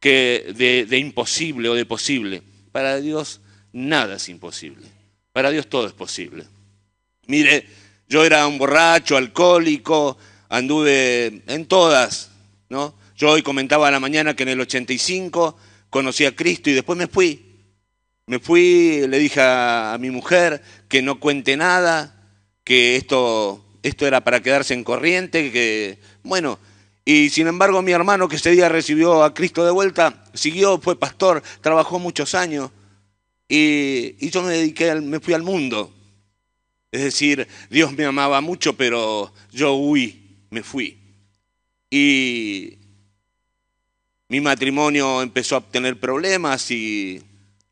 que de imposible o de posible. Para Dios nada es imposible. Para Dios todo es posible. Mire, yo era un borracho, alcohólico, anduve en todas, ¿no? Yo hoy comentaba a la mañana que en el 85 conocí a Cristo y después me fui. Me fui, le dije a mi mujer que no cuente nada, que esto era para quedarse en corriente, que, bueno, y sin embargo mi hermano que ese día recibió a Cristo de vuelta, siguió, fue pastor, trabajó muchos años y yo me fui al mundo. Es decir, Dios me amaba mucho, pero yo huí, me fui. Y mi matrimonio empezó a tener problemas y,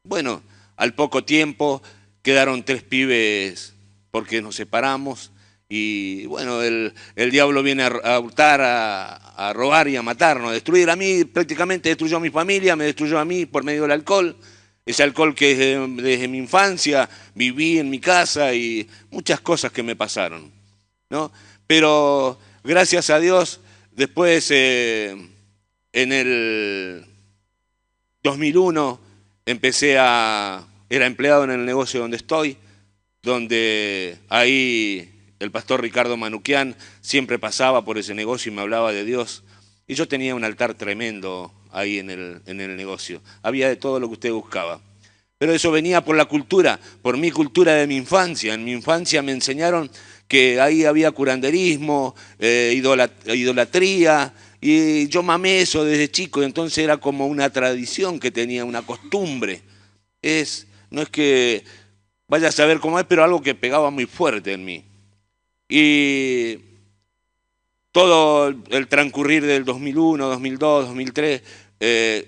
bueno, al poco tiempo quedaron 3 pibes porque nos separamos. Y bueno, el diablo viene a hurtar, a robar y a matarnos, a destruir. A mí prácticamente destruyó a mi familia, me destruyó a mí por medio del alcohol. Ese alcohol que desde mi infancia viví en mi casa y muchas cosas que me pasaron, ¿no? Pero gracias a Dios, después en el 2001 era empleado en el negocio donde estoy, donde ahí el pastor Ricardo Manuquian siempre pasaba por ese negocio y me hablaba de Dios. Y yo tenía un altar tremendo ahí en el negocio. Había de todo lo que usted buscaba. Pero eso venía por la cultura, por mi cultura de mi infancia. En mi infancia me enseñaron que ahí había curanderismo, idolatría, y yo mamé eso desde chico, y entonces era como una tradición que tenía, una costumbre. No es que vaya a saber cómo es, pero algo que pegaba muy fuerte en mí. Y todo el transcurrir del 2001, 2002, 2003,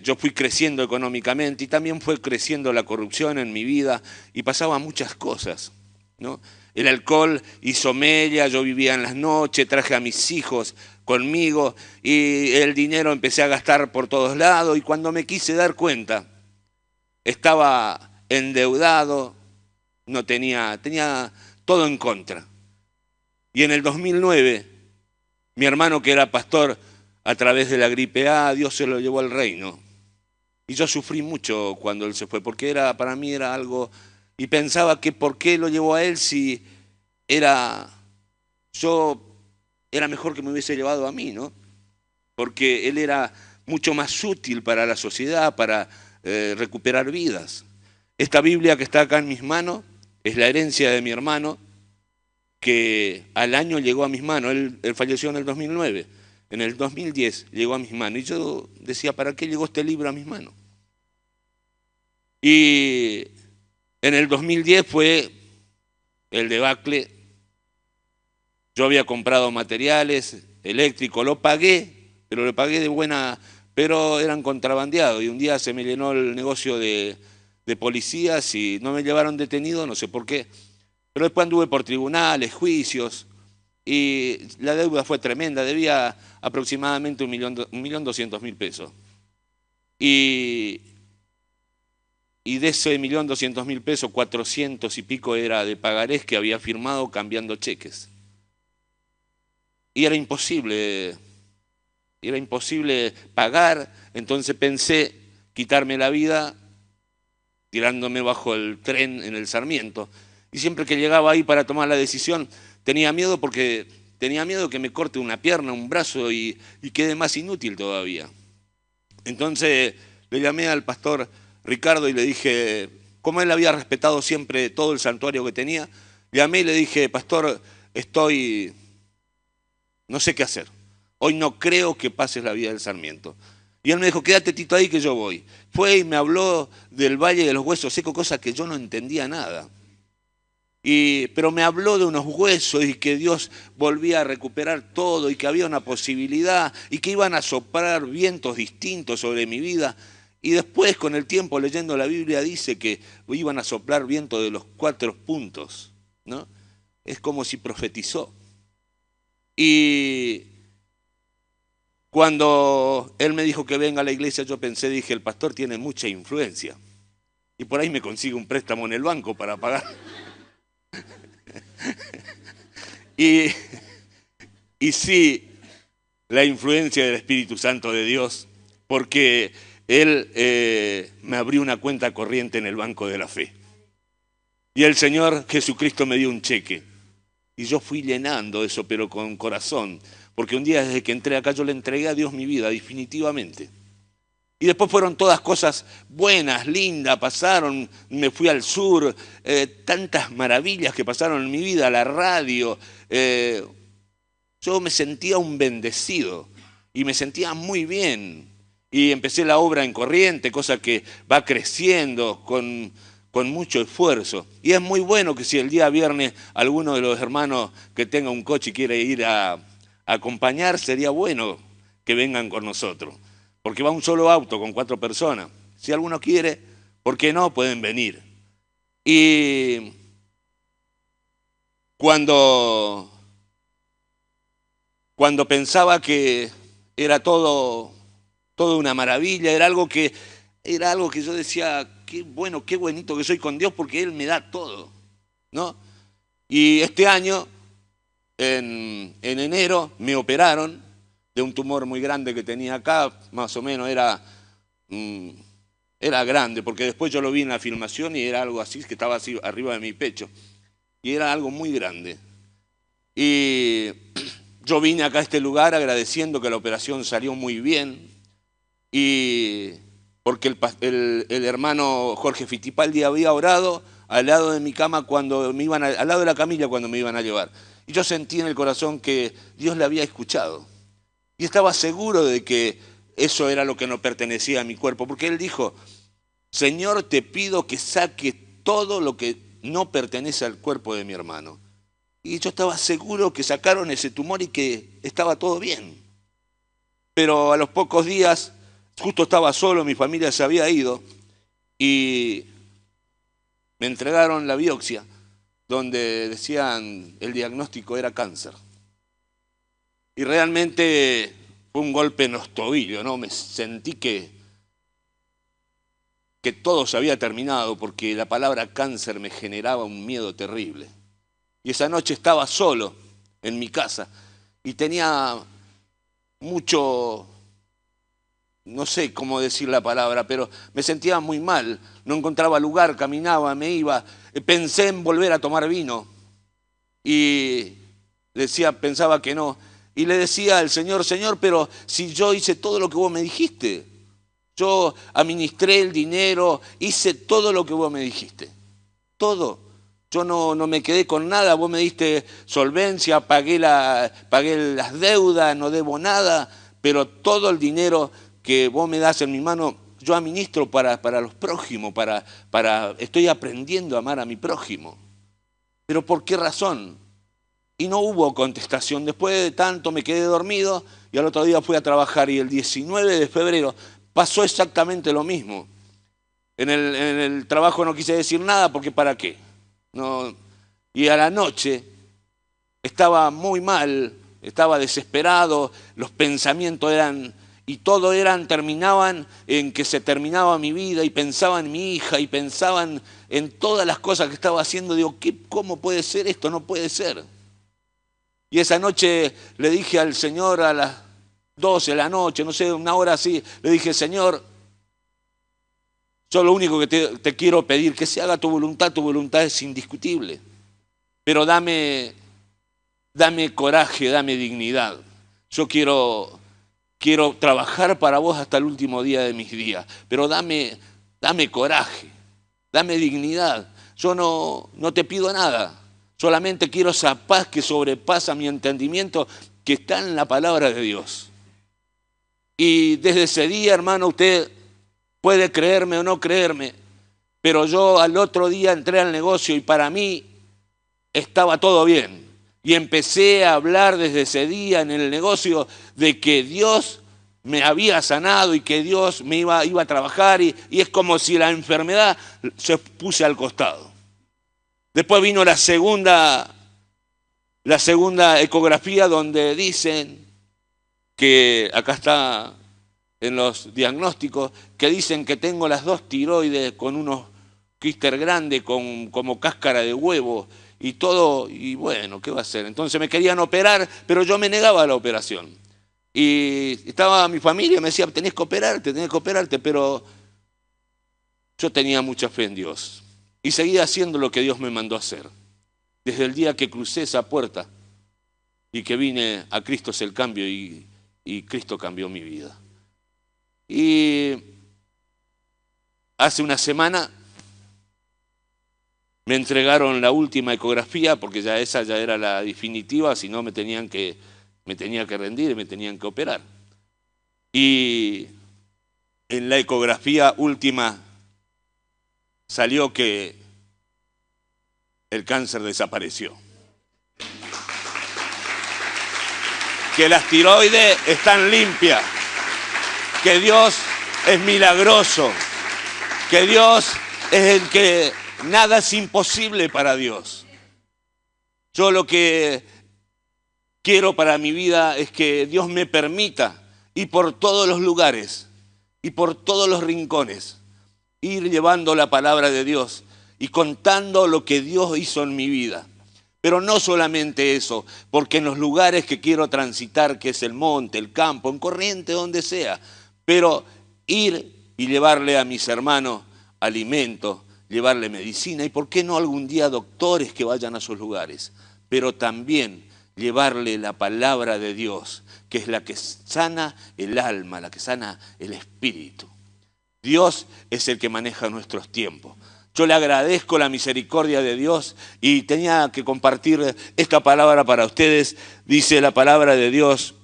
yo fui creciendo económicamente y también fue creciendo la corrupción en mi vida y pasaban muchas cosas, ¿no? El alcohol hizo mella, yo vivía en las noches, traje a mis hijos conmigo y el dinero empecé a gastar por todos lados y cuando me quise dar cuenta, estaba endeudado, no tenía todo en contra. Y en el 2009, mi hermano que era pastor, a través de la gripe A, Dios se lo llevó al reino. Y yo sufrí mucho cuando él se fue, porque para mí era algo, y pensaba que por qué lo llevó a él si era, yo, era mejor que me hubiese llevado a mí, ¿no? Porque él era mucho más útil para la sociedad, para recuperar vidas. Esta Biblia que está acá en mis manos es la herencia de mi hermano, que al año llegó a mis manos. Él falleció en el 2009. En el 2010 llegó a mis manos. Y yo decía, ¿para qué llegó este libro a mis manos? Y en el 2010 fue el debacle. Yo había comprado materiales eléctricos, lo pagué, pero lo pagué de buena, pero eran contrabandeados. Y un día se me llenó el negocio de policías y no me llevaron detenido, no sé por qué. Pero después anduve por tribunales, juicios, y la deuda fue tremenda, debía aproximadamente 1.200.000 pesos. Y de ese 1.200.000 pesos, 400 y pico era de pagarés que había firmado cambiando cheques. Y era imposible pagar, entonces pensé quitarme la vida tirándome bajo el tren en el Sarmiento. Y siempre que llegaba ahí para tomar la decisión, tenía miedo porque tenía miedo que me corte una pierna, un brazo y quede más inútil todavía. Entonces le llamé al pastor Ricardo y le dije, como él había respetado siempre todo el santuario que tenía, llamé y le dije, pastor, no sé qué hacer. Hoy no creo que pases la vida del Sarmiento. Y él me dijo, quédate Tito ahí que yo voy. Fue y me habló del Valle de los Huesos Secos, cosa que yo no entendía nada. Pero me habló de unos huesos y que Dios volvía a recuperar todo y que había una posibilidad y que iban a soplar vientos distintos sobre mi vida. Y después, con el tiempo, leyendo la Biblia, dice que iban a soplar vientos de los 4 puntos, ¿no? Es como si profetizó. Y cuando él me dijo que venga a la iglesia, yo dije, el pastor tiene mucha influencia. Y por ahí me consigue un préstamo en el banco para pagar. Y sí, la influencia del Espíritu Santo de Dios, porque él me abrió una cuenta corriente en el Banco de la Fe. Y el Señor Jesucristo me dio un cheque. Y yo fui llenando eso, pero con corazón. Porque un día desde que entré acá yo le entregué a Dios mi vida, definitivamente. Y después fueron todas cosas buenas, lindas, pasaron, me fui al sur, tantas maravillas que pasaron en mi vida, la radio. Yo me sentía un bendecido y me sentía muy bien. Y empecé la obra en Corriente, cosa que va creciendo con mucho esfuerzo. Y es muy bueno que si el día viernes alguno de los hermanos que tenga un coche y quiere ir a acompañar, sería bueno que vengan con nosotros. Porque va un solo auto con 4 personas. Si alguno quiere, ¿por qué no? Pueden venir. Y cuando pensaba que era todo una maravilla, era algo que yo decía, qué bueno, qué bonito que soy con Dios porque Él me da todo, ¿no? Y este año, en enero, me operaron de un tumor muy grande que tenía acá, más o menos era grande, porque después yo lo vi en la filmación y era algo así, que estaba así arriba de mi pecho, y era algo muy grande. Y yo vine acá a este lugar agradeciendo que la operación salió muy bien, y porque el hermano Jorge Fittipaldi había orado al lado de mi cama cuando me iban al lado de la camilla cuando me iban a llevar. Y yo sentí en el corazón que Dios le había escuchado. Y estaba seguro de que eso era lo que no pertenecía a mi cuerpo, porque él dijo, Señor, te pido que saque todo lo que no pertenece al cuerpo de mi hermano. Y yo estaba seguro que sacaron ese tumor y que estaba todo bien. Pero a los pocos días, justo estaba solo, mi familia se había ido y me entregaron la biopsia donde decían el diagnóstico era cáncer. Y realmente fue un golpe en los tobillos, ¿no? Me sentí que todo se había terminado porque la palabra cáncer me generaba un miedo terrible. Y esa noche estaba solo en mi casa y tenía mucho, no sé cómo decir la palabra, pero me sentía muy mal, no encontraba lugar, caminaba, me iba, pensé en volver a tomar vino y pensaba que no. Y le decía al Señor, Señor, pero si yo hice todo lo que vos me dijiste, yo administré el dinero, hice todo lo que vos me dijiste, todo. Yo no me quedé con nada, vos me diste solvencia, pagué las deudas, no debo nada, pero todo el dinero que vos me das en mi mano, yo administro para los prójimos, estoy aprendiendo a amar a mi prójimo. ¿Pero por qué razón? Y no hubo contestación. Después de tanto me quedé dormido y al otro día fui a trabajar y el 19 de febrero pasó exactamente lo mismo. En el trabajo no quise decir nada porque ¿para qué? No. Y a la noche estaba muy mal, estaba desesperado, los pensamientos terminaban en que se terminaba mi vida y pensaba en mi hija y pensaban en todas las cosas que estaba haciendo. Digo, ¿cómo puede ser esto? No puede ser. Y esa noche le dije al Señor a las 12 de la noche, no sé, una hora así, le dije, Señor, yo lo único que te quiero pedir, que se haga tu voluntad es indiscutible, pero dame coraje, dame dignidad. Yo quiero trabajar para vos hasta el último día de mis días, pero dame coraje, dame dignidad. Yo no te pido nada. Solamente quiero esa paz que sobrepasa mi entendimiento, que está en la palabra de Dios. Y desde ese día, hermano, usted puede creerme o no creerme, pero yo al otro día entré al negocio y para mí estaba todo bien. Y empecé a hablar desde ese día en el negocio de que Dios me había sanado y que Dios me iba a trabajar y es como si la enfermedad se puse al costado. Después vino la segunda ecografía donde dicen que, acá está en los diagnósticos, que dicen que tengo las 2 tiroides con unos quistes grandes como cáscara de huevo y todo, y bueno, ¿qué va a hacer? Entonces me querían operar, pero yo me negaba a la operación. Y estaba mi familia, me decía, tenés que operarte, pero yo tenía mucha fe en Dios. Y seguía haciendo lo que Dios me mandó a hacer. Desde el día que crucé esa puerta y que vine a Cristo es el cambio y Cristo cambió mi vida. Y hace una semana me entregaron la última ecografía, porque ya esa ya era la definitiva, si no me tenía que rendir y me tenían que operar. Y en la ecografía última salió que el cáncer desapareció. Que las tiroides están limpias. Que Dios es milagroso. Que Dios es el que nada es imposible para Dios. Yo lo que quiero para mi vida es que Dios me permita ir por todos los lugares y por todos los rincones, ir llevando la palabra de Dios y contando lo que Dios hizo en mi vida. Pero no solamente eso, porque en los lugares que quiero transitar, que es el monte, el campo, en Corrientes, donde sea, pero ir y llevarle a mis hermanos alimento, llevarle medicina y por qué no algún día doctores que vayan a esos lugares, pero también llevarle la palabra de Dios, que es la que sana el alma, la que sana el espíritu. Dios es el que maneja nuestros tiempos. Yo le agradezco la misericordia de Dios y tenía que compartir esta palabra para ustedes. Dice la palabra de Dios: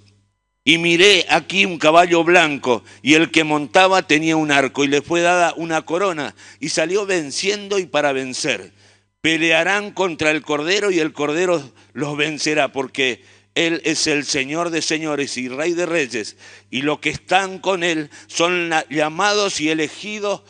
y miré aquí un caballo blanco, y el que montaba tenía un arco, y le fue dada una corona, y salió venciendo y para vencer. Pelearán contra el Cordero, y el Cordero los vencerá, porque Él es el Señor de señores y Rey de reyes, y los que están con Él son llamados y elegidos